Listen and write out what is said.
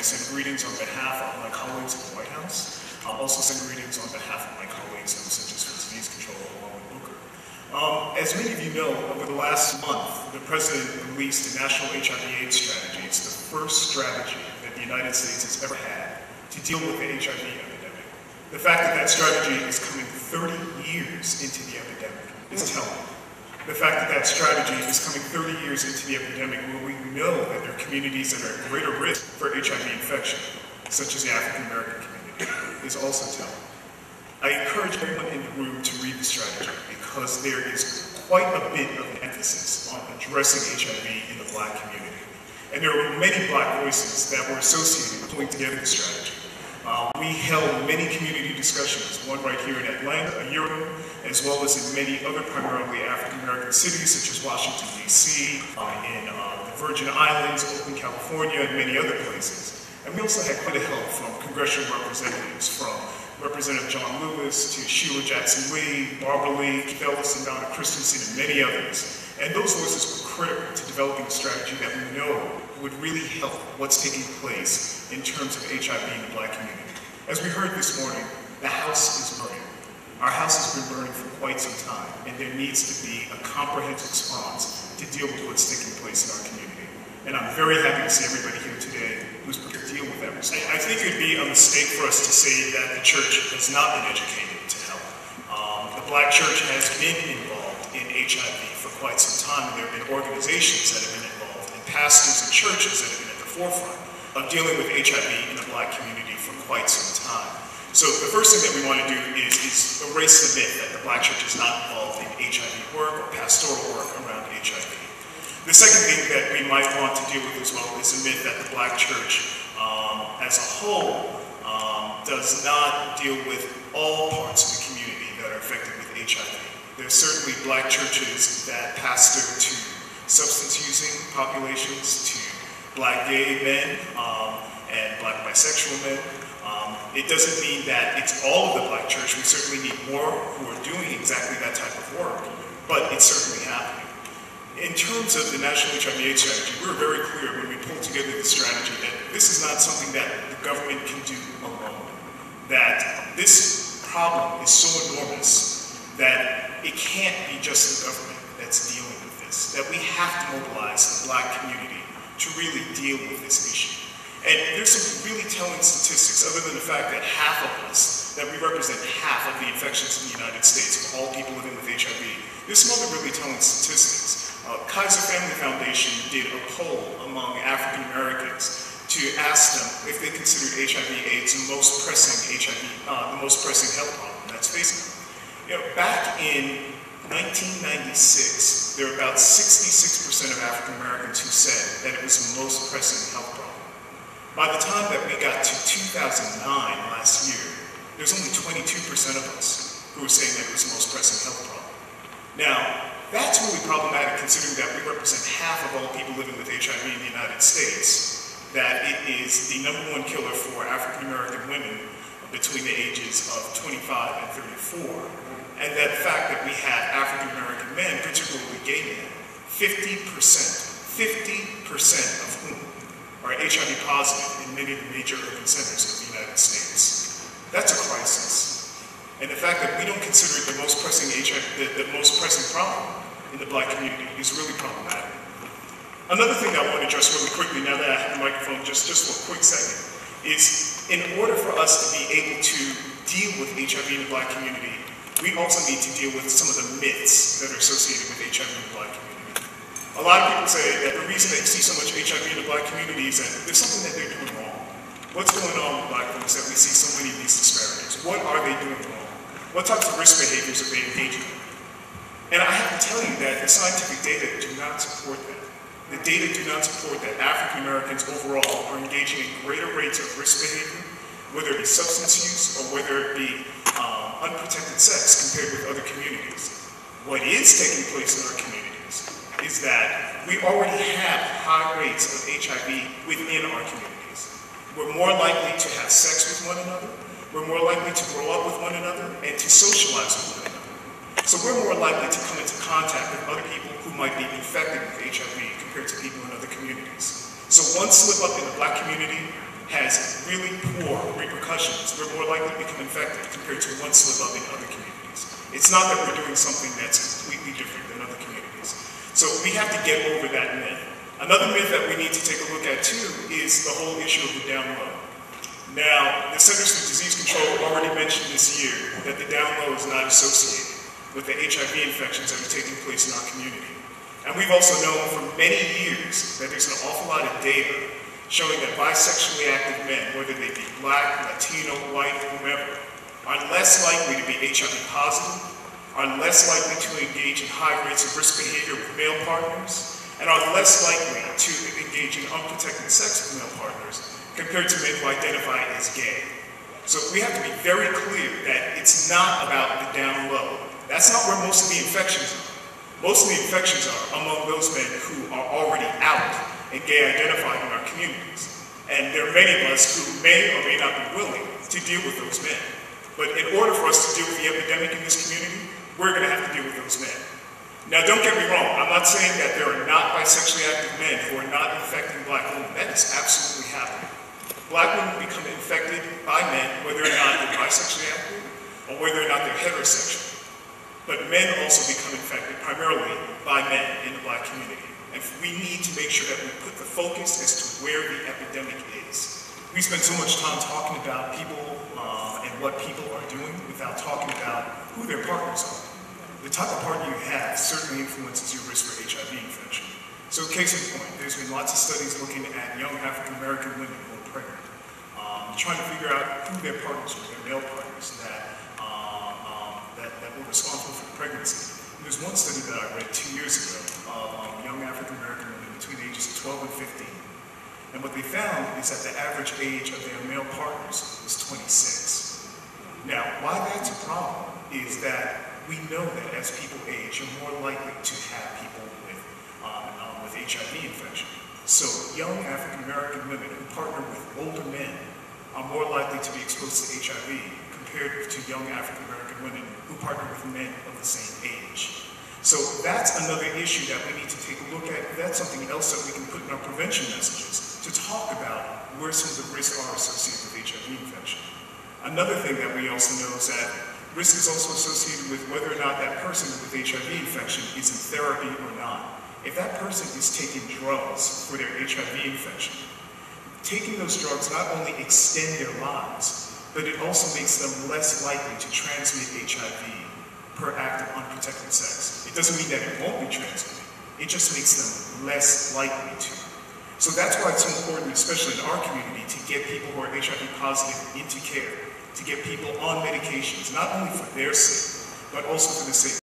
send greetings on behalf of my colleagues at the White House. I'll also send greetings on behalf of my colleagues at the Centers for Disease Control along with Booker. As many of you know, over the last month, the President released a national HIV/AIDS strategy. It's the first strategy that the United States has ever had to deal with the HIV epidemic. The fact that that strategy is coming 30 years into the epidemic is telling. The fact that that strategy is coming 30 years into the epidemic where we know that there are communities that are at greater risk for HIV infection, such as the African American community, is also telling. I encourage everyone in the room to read the strategy because there is quite a bit of an emphasis on addressing HIV in the Black community. And there were many Black voices that were associated with pulling together the strategy. We held many community discussions, one right here in Atlanta a year ago, as well as in many other primarily African-American cities such as Washington, D.C., in the Virgin Islands, Oakland, California, and many other places. And we also had quite a help from congressional representatives, from Representative John Lewis to Sheila Jackson Lee, Barbara Lee, Keith Ellis, and Donna Christensen, and many others. And those voices were critical to developing a strategy that we know would really help what's taking place in terms of HIV in the Black community. As we heard this morning, the house is burning. Our house has been burning for quite some time, and there needs to be a comprehensive response to deal with what's taking place in our community. And I'm very happy to see everybody here today who's prepared to deal with that response. I think it would be a mistake for us to say that the church has not been educated to help. The Black church has been involved in HIV for quite some time, and there have been organizations that have been involved, and pastors and churches that have been at the forefront of dealing with HIV in the Black community for quite some time. So the first thing that we want to do is erase the myth that the Black church is not involved in HIV work or pastoral work around HIV. The second thing that we might want to deal with as well is the myth that the Black church as a whole does not deal with all parts of the community that are affected with HIV. There are certainly Black churches that pastor to substance-using populations, to Black gay men, and Black bisexual men. It doesn't mean that it's all of the Black church. We certainly need more who are doing exactly that type of work, but it's certainly happening. In terms of the National HIV/AIDS strategy, we were very clear when we pulled together the strategy that this is not something that the government can do alone, that this problem is so enormous that it can't be just the government that's dealing with this, that we have to mobilize the Black community to really deal with this issue. And there's some really telling statistics, other than the fact that half of us, that we represent half of the infections in the United States of all people living with HIV. There's some other really telling statistics. Kaiser Family Foundation did a poll among African Americans to ask them if they considered HIV/AIDS the most pressing health problem that's facing them. Back in 1996, there were about 66% of African Americans who said that it was the most pressing health problem. By the time that we got to 2009, last year, there's only 22% of us who were saying that it was the most pressing health problem. Now, that's really problematic considering that we represent half of all people living with HIV in the United States, that it is the #1 killer for African American women between the ages of 25 and 34, and that the fact that we have African American men, particularly gay men, 50% of whom are HIV positive in many of the major urban centers of the United States. That's a crisis. And the fact that we don't consider it the most pressing problem in the Black community is really problematic. Another thing that I want to address really quickly, now that I have the microphone just for a quick second, is in order for us to be able to deal with HIV in the Black community, we also need to deal with some of the myths that are associated with HIV in the Black community. A lot of people say that the reason that you see so much HIV in the Black community is that there's something that they're doing wrong. What's going on with Black folks that we see so many of these disparities? What are they doing wrong? What types of risk behaviors are they engaging in? And I have to tell you that the scientific data do not support that. The data do not support that African Americans overall are engaging in greater rates of risk behavior, whether it be substance use or whether it be unprotected sex compared with other communities. What is taking place in our communities is that we already have high rates of HIV within our communities. We're more likely to have sex with one another. We're more likely to grow up with one another and to socialize with one another. So we're more likely to come into contact with other people who might be infected with HIV compared to people in other communities. So one slip up in the Black community, has really poor repercussions. We're more likely to become infected compared to one slip up in other communities. It's not that we're doing something that's completely different than other communities. So we have to get over that myth. Another myth that we need to take a look at too is the whole issue of the down low. Now, the Centers for Disease Control already mentioned this year that the down low is not associated with the HIV infections that are taking place in our community. And we've also known for many years that there's an awful lot of data showing that bisexually active men, whether they be black, Latino, white, whomever, are less likely to be HIV positive, are less likely to engage in high rates of risk behavior with male partners, and are less likely to engage in unprotected sex with male partners compared to men who identify as gay. So we have to be very clear that it's not about the down low. That's not where most of the infections are. Most of the infections are among those men who are already out and gay identified in our communities. And there are many of us who may or may not be willing to deal with those men. But in order for us to deal with the epidemic in this community, we're going to have to deal with those men. Now, don't get me wrong. I'm not saying that there are not bisexually active men who are not infecting black women. That is absolutely happening. Black women become infected by men, whether or not they're bisexually active or whether or not they're heterosexual. But men also become infected primarily by men in the black community. And we need to make sure that we put the focus as to where the epidemic is. We spend so much time talking about people and what people are doing without talking about who their partners are. The type of partner you have certainly influences your risk for HIV infection. So case in point, there's been lots of studies looking at young African-American women who are pregnant, trying to figure out who their partners were, their male partners that were responsible for the pregnancy. And there's one study that I read 2 years ago of young African-American women between the ages of 12 and 15. And what they found is that the average age of their male partners was 26. Now, why that's a problem is that we know that as people age, you're more likely to have people with HIV infection. So young African-American women who partner with older men are more likely to be exposed to HIV compared to young African-American women who partner with men of the same age. So that's another issue that we need to take a look at. That's something else that we can put in our prevention messages to talk about where some of the risks are associated with HIV infection. Another thing that we also know is that risk is also associated with whether or not that person with HIV infection is in therapy or not. If that person is taking drugs for their HIV infection, taking those drugs not only extend their lives, but it also makes them less likely to transmit HIV per act of unprotected sex. It doesn't mean that it won't be transmitted. It just makes them less likely to. So that's why it's so important, especially in our community, to get people who are HIV positive into care, to get people on medications, not only for their sake, but also for the sake